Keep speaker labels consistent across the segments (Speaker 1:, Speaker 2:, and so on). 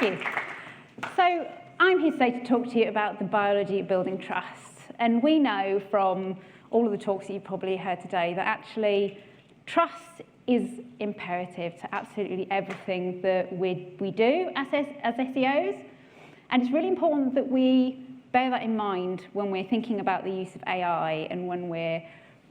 Speaker 1: Thank you. So I'm here today to talk to you about the biology of building trust. And we know from all of the talks that you've probably heard today that actually trust is imperative to absolutely everything that we do as SEOs. And it's really important that we bear that in mind when we're thinking about the use of AI and when we're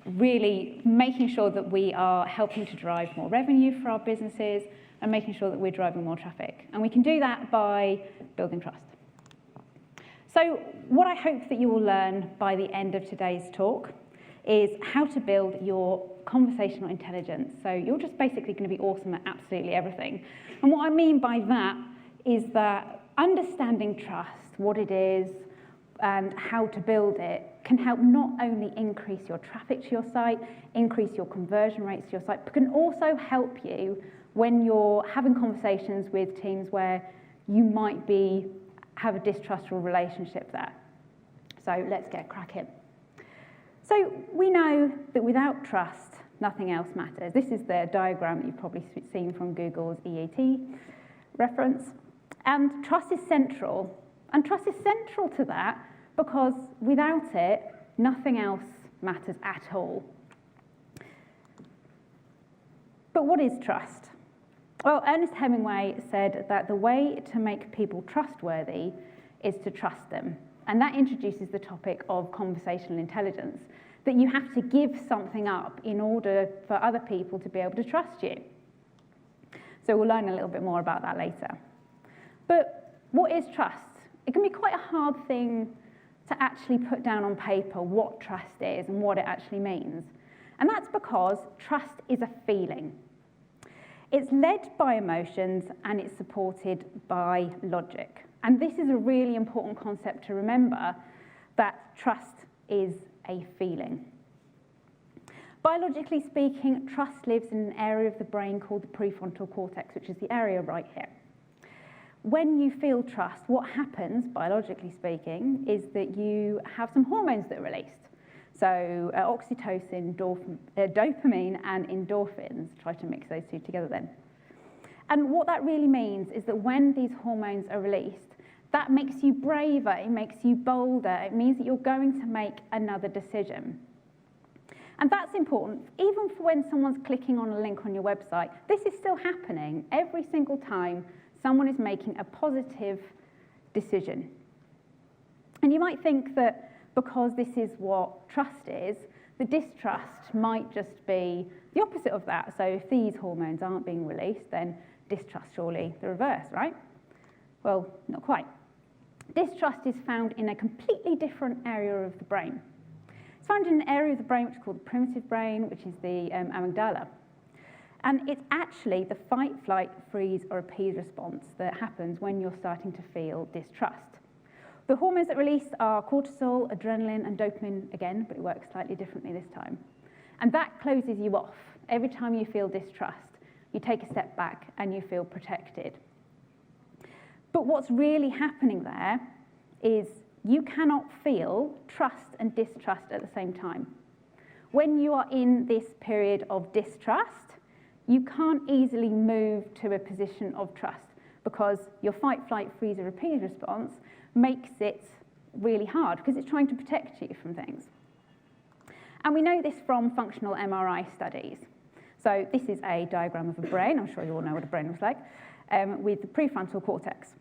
Speaker 1: really making sure that we are helping to drive more revenue for our businesses and making sure that we're driving more traffic. And we can do that by building trust. So what I hope that you will learn by the end of today's talk is how to build your conversational intelligence. So you're just basically going to be awesome at absolutely everything. And what I mean by that is that understanding trust, what it is, and how to build it can help not only increase your traffic to your site, increase your conversion rates to your site, but can also help you when you're having conversations with teams where you might have a distrustful relationship there. So let's get cracking. So we know that without trust, nothing else matters. This is the diagram that you've probably seen from Google's EAT reference. And trust is central. And trust is central to that because without it, nothing else matters at all. But what is trust? Well, Ernest Hemingway said that the way to make people trustworthy is to trust them. And that introduces the topic of conversational intelligence, that you have to give something up in order for other people to be able to trust you. So we'll learn a little bit more about that later. But what is trust? It can be quite a hard thing to actually put down on paper what trust is and what it actually means. And that's because trust is a feeling. It's led by emotions and it's supported by logic. And this is a really important concept to remember, that trust is a feeling. Biologically speaking, trust lives in an area of the brain called the prefrontal cortex, which is the area right here. When you feel trust, what happens, biologically speaking, is that you have some hormones that are released. So oxytocin, dopamine, and endorphins. Try to mix those two together then. And what that really means is that when these hormones are released, that makes you braver, it makes you bolder, it means that you're going to make another decision. And that's important, even for when someone's clicking on a link on your website. This is still happening every single time someone is making a positive decision. And you might think that because this is what trust is, the distrust might just be the opposite of that. So if these hormones aren't being released, then distrust surely the reverse, right? Well, not quite. Distrust is found in a completely different area of the brain. It's found in an area of the brain which is called the primitive brain, which is the amygdala. And it's actually the fight, flight, freeze, or appease response that happens when you're starting to feel distrust. The hormones that release are cortisol, adrenaline, and dopamine again, but it works slightly differently this time. And that closes you off. Every time you feel distrust, you take a step back and you feel protected. But what's really happening there is you cannot feel trust and distrust at the same time. When you are in this period of distrust, you can't easily move to a position of trust because your fight, flight, freeze, or appease response makes it really hard because it's trying to protect you from things. And we know this from functional MRI studies. So this is a diagram of a brain. I'm sure you all know what a brain looks like, with the prefrontal cortex.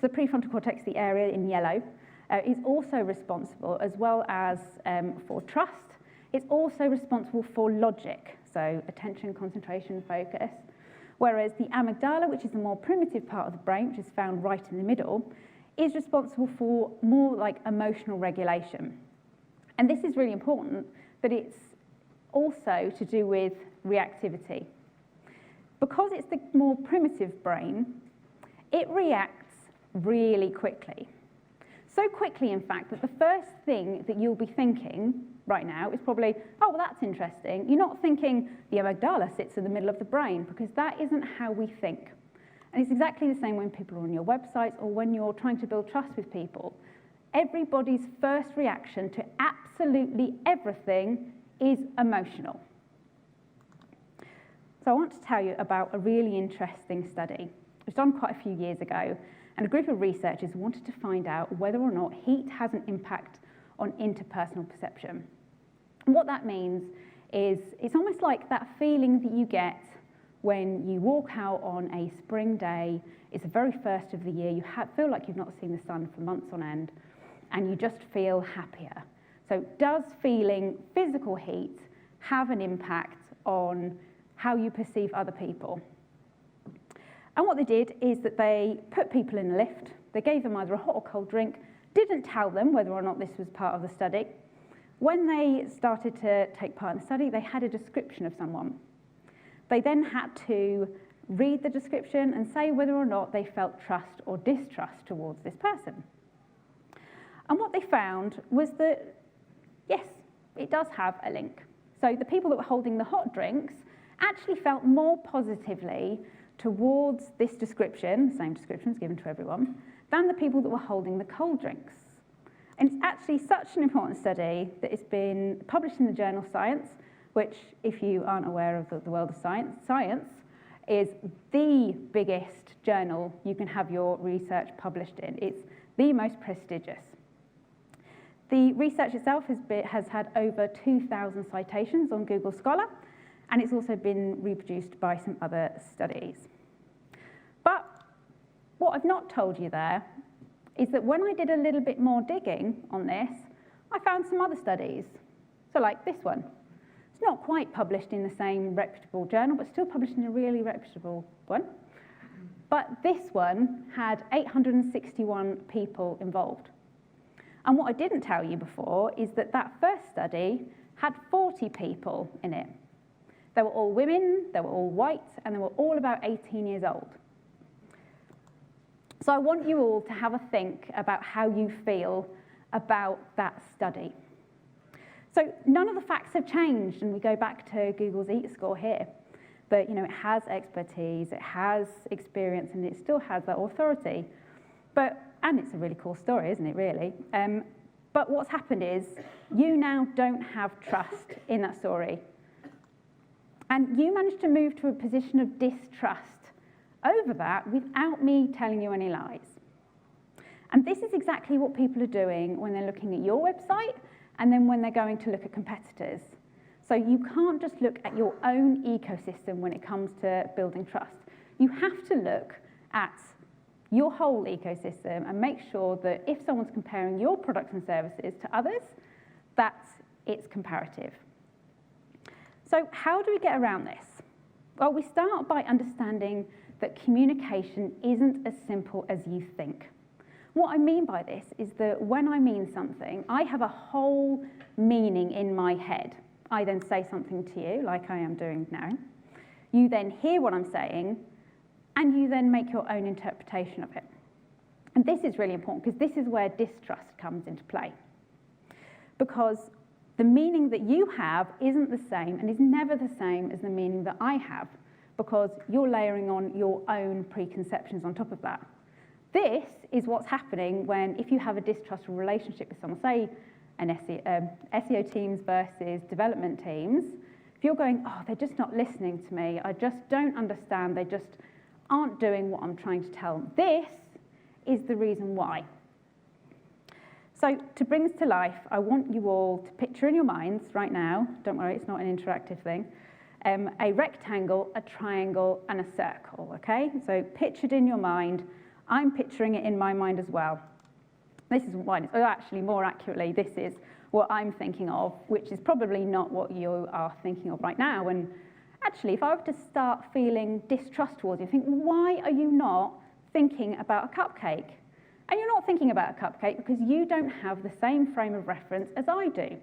Speaker 1: So the prefrontal cortex, the area in yellow, is also responsible, as well as for trust. It's also responsible for logic, so attention, concentration, focus. Whereas the amygdala, which is the more primitive part of the brain, which is found right in the middle, is responsible for more like emotional regulation. And this is really important, that it's also to do with reactivity. Because it's the more primitive brain, it reacts really quickly. So quickly, in fact, that the first thing that you'll be thinking right now is probably, oh, well, that's interesting. You're not thinking the amygdala sits in the middle of the brain, because that isn't how we think. And it's exactly the same when people are on your websites or when you're trying to build trust with people. Everybody's first reaction to absolutely everything is emotional. So I want to tell you about a really interesting study was done quite a few years ago, and a group of researchers wanted to find out whether or not heat has an impact on interpersonal perception. And what that means is it's almost like that feeling that you get when you walk out on a spring day. It's the very first of the year, you feel like you've not seen the sun for months on end, and you just feel happier. So does feeling physical heat have an impact on how you perceive other people? And what they did is that they put people in a lift, they gave them either a hot or cold drink, didn't tell them whether or not this was part of the study. When they started to take part in the study, they had a description of someone. They then had to read the description and say whether or not they felt trust or distrust towards this person. And what they found was that, yes, it does have a link. So the people that were holding the hot drinks actually felt more positively towards this description, the same description is given to everyone, than the people that were holding the cold drinks. And it's actually such an important study that it's been published in the journal Science, which, if you aren't aware of the world of science is the biggest journal you can have your research published in. It's the most prestigious. The research itself has had over 2,000 citations on Google Scholar, and it's also been reproduced by some other studies. But what I've not told you there is that when I did a little bit more digging on this, I found some other studies. So like this one. It's not quite published in the same reputable journal, but still published in a really reputable one. But this one had 861 people involved. And what I didn't tell you before is that that first study had 40 people in it. They were all women, they were all white, and they were all about 18 years old. So I want you all to have a think about how you feel about that study. So none of the facts have changed, and we go back to Google's EAT score here. But it has expertise, it has experience, and it still has that authority. And it's a really cool story, isn't it, really? But what's happened is you now don't have trust in that story. And you managed to move to a position of distrust over that without me telling you any lies. And this is exactly what people are doing when they're looking at your website and then when they're going to look at competitors. So you can't just look at your own ecosystem when it comes to building trust. You have to look at your whole ecosystem and make sure that if someone's comparing your products and services to others, that it's comparative. So how do we get around this? Well, we start by understanding that communication isn't as simple as you think. What I mean by this is that when I mean something, I have a whole meaning in my head. I then say something to you, like I am doing now. You then hear what I'm saying, and you then make your own interpretation of it. And this is really important because this is where distrust comes into play. Because the meaning that you have isn't the same and is never the same as the meaning that I have, because you're layering on your own preconceptions on top of that. This is what's happening if you have a distrustful relationship with someone, say an SEO teams versus development teams. If you're going, oh, they're just not listening to me, I just don't understand, they just aren't doing what I'm trying to tell them. This is the reason why. So to bring this to life, I want you all to picture in your minds right now, don't worry, it's not an interactive thing, a rectangle, a triangle, and a circle, okay? So pictured in your mind, I'm picturing it in my mind as well. This is what, actually more accurately, this is what I'm thinking of, which is probably not what you are thinking of right now. And actually, if I were to start feeling distrust towards you, think, why are you not thinking about a cupcake? And you're not thinking about a cupcake because you don't have the same frame of reference as I do.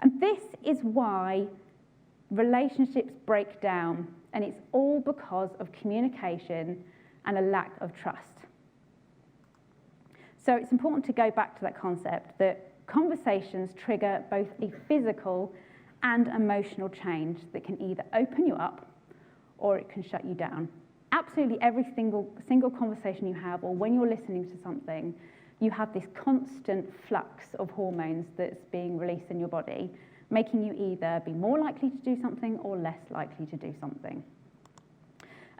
Speaker 1: And this is why relationships break down, and it's all because of communication and a lack of trust. So it's important to go back to that concept that conversations trigger both a physical and emotional change that can either open you up or it can shut you down. Absolutely every single conversation you have, or when you're listening to something, you have this constant flux of hormones that's being released in your body, making you either be more likely to do something or less likely to do something.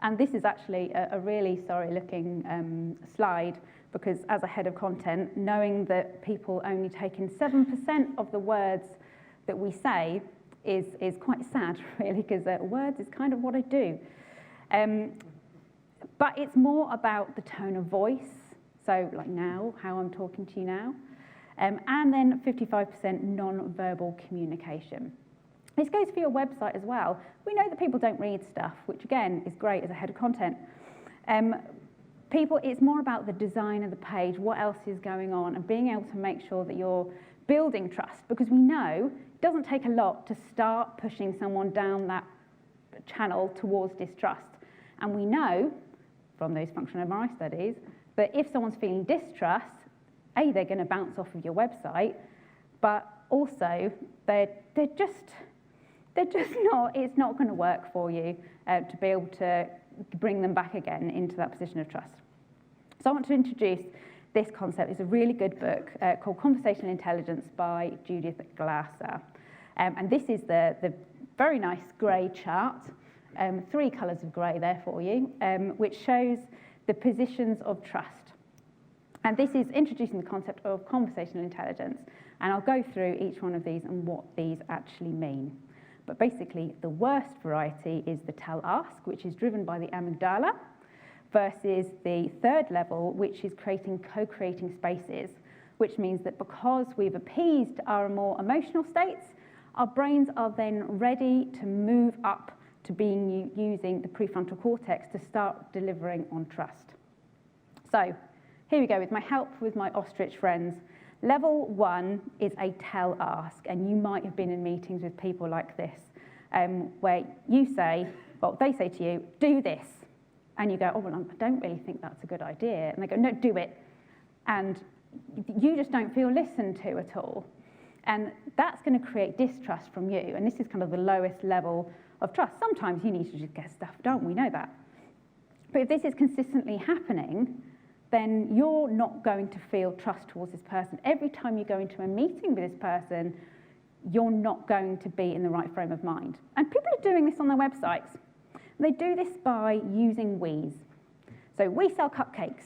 Speaker 1: And this is actually a really sorry looking slide, because as a head of content, knowing that people only take in 7% of the words that we say is quite sad, really, because words is kind of what I do. But it's more about the tone of voice, so like now, how I'm talking to you now, and then 55% non-verbal communication. This goes for your website as well. We know that people don't read stuff, which again is great as a head of content. It's more about the design of the page, what else is going on, and being able to make sure that you're building trust, because we know it doesn't take a lot to start pushing someone down that channel towards distrust. And we know from those functional MRI studies that if someone's feeling distrust, A, they're going to bounce off of your website, but also they're just not, it's not going to work for you to be able to bring them back again into that position of trust. So I want to introduce this concept. It's a really good book called Conversational Intelligence by Judith Glaser. And this is the very nice grey chart, 3 colours of grey there for you, which shows the positions of trust. And this is introducing the concept of conversational intelligence. And I'll go through each one of these and what these actually mean. But basically, the worst variety is the tell-ask, which is driven by the amygdala, versus the third level, which is co-creating spaces, which means that because we've appeased our more emotional states, our brains are then ready to move up to using the prefrontal cortex to start delivering on trust. So here we go with my help with my ostrich friends. Level 1 is a tell-ask, and you might have been in meetings with people like this, where you say, well, they say to you, do this. And you go, oh, well, I don't really think that's a good idea. And they go, no, do it. And you just don't feel listened to at all. And that's going to create distrust from you. And this is kind of the lowest level of trust. Sometimes you need to just get stuff done. We know that. But if this is consistently happening, then you're not going to feel trust towards this person. Every time you go into a meeting with this person, you're not going to be in the right frame of mind. And people are doing this on their websites. They do this by using we's. So we sell cupcakes.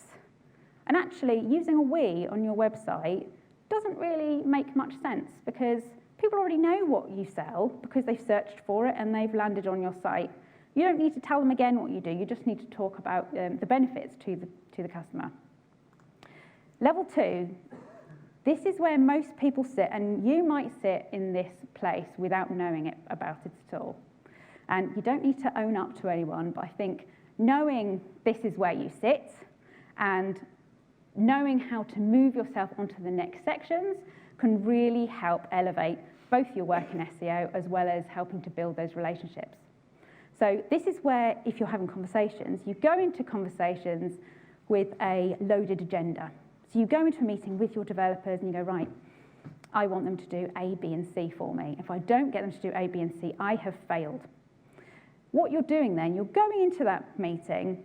Speaker 1: And actually, using a we on your website doesn't really make much sense, because people already know what you sell because they've searched for it and they've landed on your site. You don't need to tell them again what you do. You just need to talk about the benefits to the customer. Level 2, this is where most people sit, and you might sit in this place without knowing about it at all. And you don't need to own up to anyone, but I think knowing this is where you sit and knowing how to move yourself onto the next sections can really help elevate both your work in SEO as well as helping to build those relationships. So this is where, if you're having conversations, you go into conversations with a loaded agenda. So you go into a meeting with your developers and you go, right, I want them to do A, B, and C for me. If I don't get them to do A, B, and C, I have failed. What you're doing then, you're going into that meeting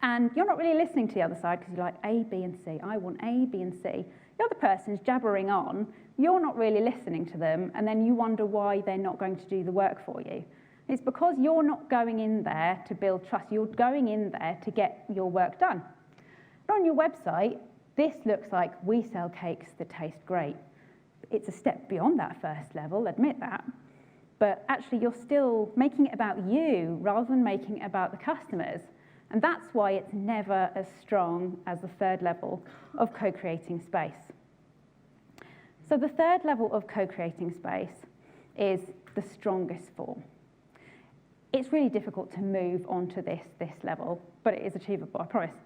Speaker 1: and you're not really listening to the other side because you're like, A, B, and C. I want A, B, and C. The other person's jabbering on. You're not really listening to them, and then you wonder why they're not going to do the work for you. It's because you're not going in there to build trust. You're going in there to get your work done. And on your website, this looks like we sell cakes that taste great. It's a step beyond that first level, admit that. But actually, you're still making it about you rather than making it about the customers. And that's why it's never as strong as the third level of co-creating space. So the third level of co-creating space is the strongest form. It's really difficult to move onto this level, but it is achievable, I promise.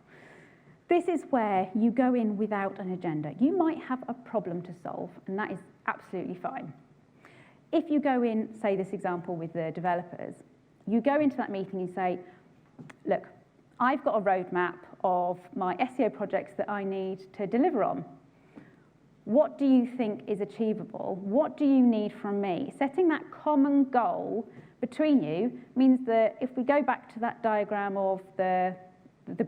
Speaker 1: This is where you go in without an agenda. You might have a problem to solve, and that is absolutely fine. If you go in, say this example with the developers, you go into that meeting and say, look, I've got a roadmap of my SEO projects that I need to deliver on. What do you think is achievable? What do you need from me? Setting that common goal between you means that if we go back to that diagram of the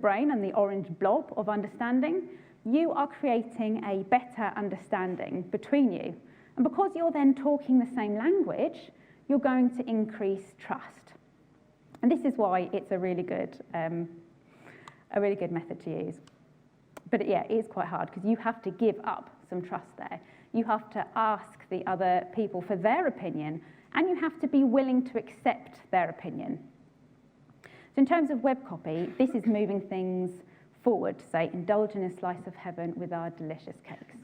Speaker 1: brain and the orange blob of understanding, you are creating a better understanding between you. And because you're then talking the same language, you're going to increase trust. And this is why it's a really good method to use. But yeah, it is quite hard because you have to give up some trust there. You have to ask the other people for their opinion, and you have to be willing to accept their opinion. So in terms of web copy, this is moving things forward to say, indulge in a slice of heaven with our delicious cakes.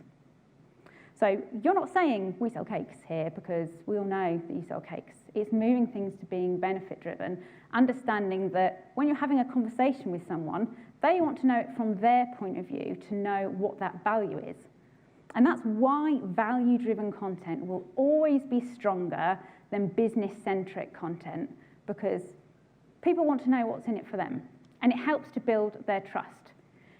Speaker 1: So you're not saying we sell cakes here because we all know that you sell cakes. It's moving things to being benefit-driven, understanding that when you're having a conversation with someone, they want to know it from their point of view to know what that value is. And that's why value-driven content will always be stronger than business-centric content, because people want to know what's in it for them, and it helps to build their trust.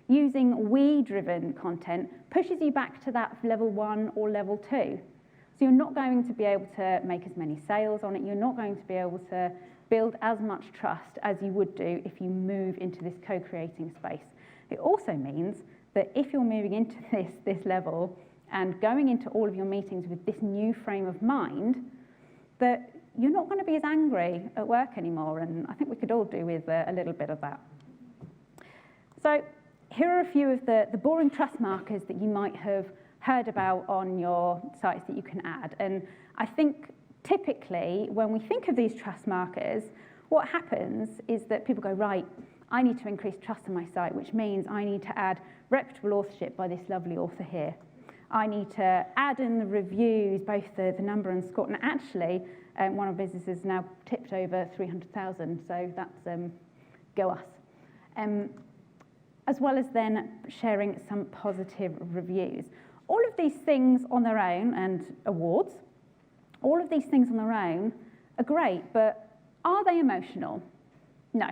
Speaker 1: Using we-driven content pushes you back to that level 1 or level 2. So you're not going to be able to make as many sales on it. You're not going to be able to build as much trust as you would do if you move into this co-creating space. It also means that if you're moving into this level and going into all of your meetings with this new frame of mind, that you're not going to be as angry at work anymore. And I think we could all do with a little bit of that. So here are a few of the boring trust markers that you might have heard about on your sites that you can add. And I think typically when we think of these trust markers, what happens is that people go, right, I need to increase trust on my site, which means I need to add reputable authorship by this lovely author here. I need to add in the reviews, both the number and score. And actually, one of our businesses now tipped over 300,000, so that's go us. As well as then sharing some positive reviews. All of these things on their own, and awards, all of these things on their own are great, but are they emotional? No.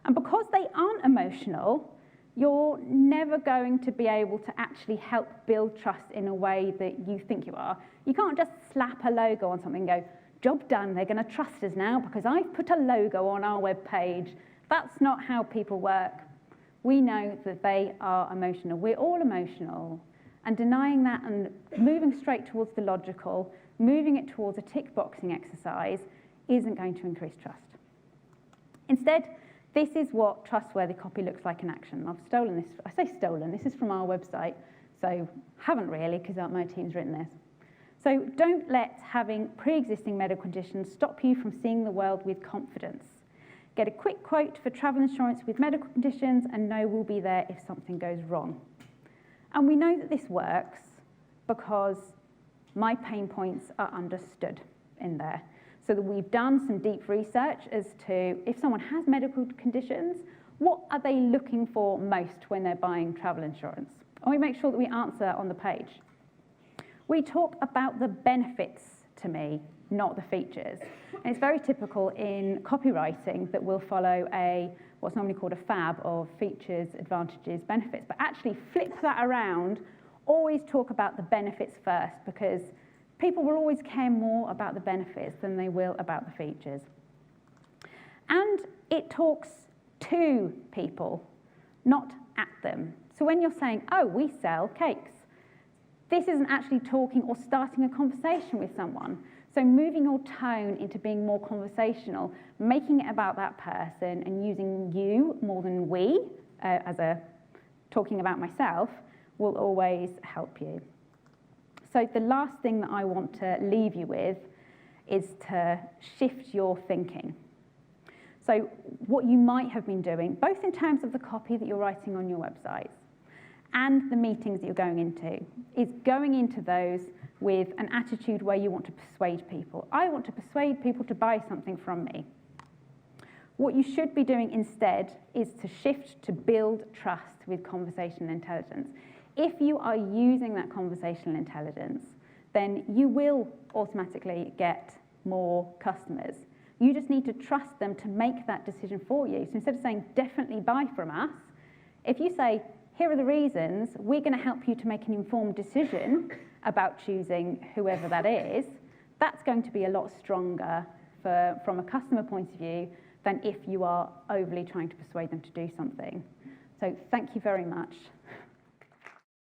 Speaker 1: And because they aren't emotional, you're never going to be able to actually help build trust in a way that you think you are. You can't just slap a logo on something and go, job done, they're going to trust us now because I've put a logo on our web page. That's not how people work. We know that they are emotional. We're all emotional. And denying that and moving straight towards the logical, moving it towards a tick-boxing exercise, isn't going to increase trust. Instead, this is what trustworthy copy looks like in action. I've stolen this. I say stolen. This is from our website, so haven't really, because my team's written this. So don't let having pre-existing medical conditions stop you from seeing the world with confidence. Get a quick quote for travel insurance with medical conditions and know we'll be there if something goes wrong. And we know that this works because my pain points are understood in there. So that we've done some deep research as to if someone has medical conditions, what are they looking for most when they're buying travel insurance? And we make sure that we answer on the page. We talk about the benefits to me, not the features. And it's very typical in copywriting that we'll follow what's normally called a fab of features, advantages, benefits, but actually flip that around, always talk about the benefits first, because people will always care more about the benefits than they will about the features. And it talks to people, not at them. So when you're saying, oh, we sell cakes, this isn't actually talking or starting a conversation with someone. So moving your tone into being more conversational, making it about that person and using you more than we, talking about myself, will always help you. So the last thing that I want to leave you with is to shift your thinking. So what you might have been doing, both in terms of the copy that you're writing on your websites and the meetings that you're going into, is going into those with an attitude where you want to persuade people. I want to persuade people to buy something from me. What you should be doing instead is to shift to build trust with conversational intelligence. If you are using that conversational intelligence, then you will automatically get more customers. You just need to trust them to make that decision for you. So instead of saying, definitely buy from us, if you say, here are the reasons, we're going to help you to make an informed decision about choosing whoever that is, that's going to be a lot stronger from a customer point of view than if you are overly trying to persuade them to do something. So thank you very much.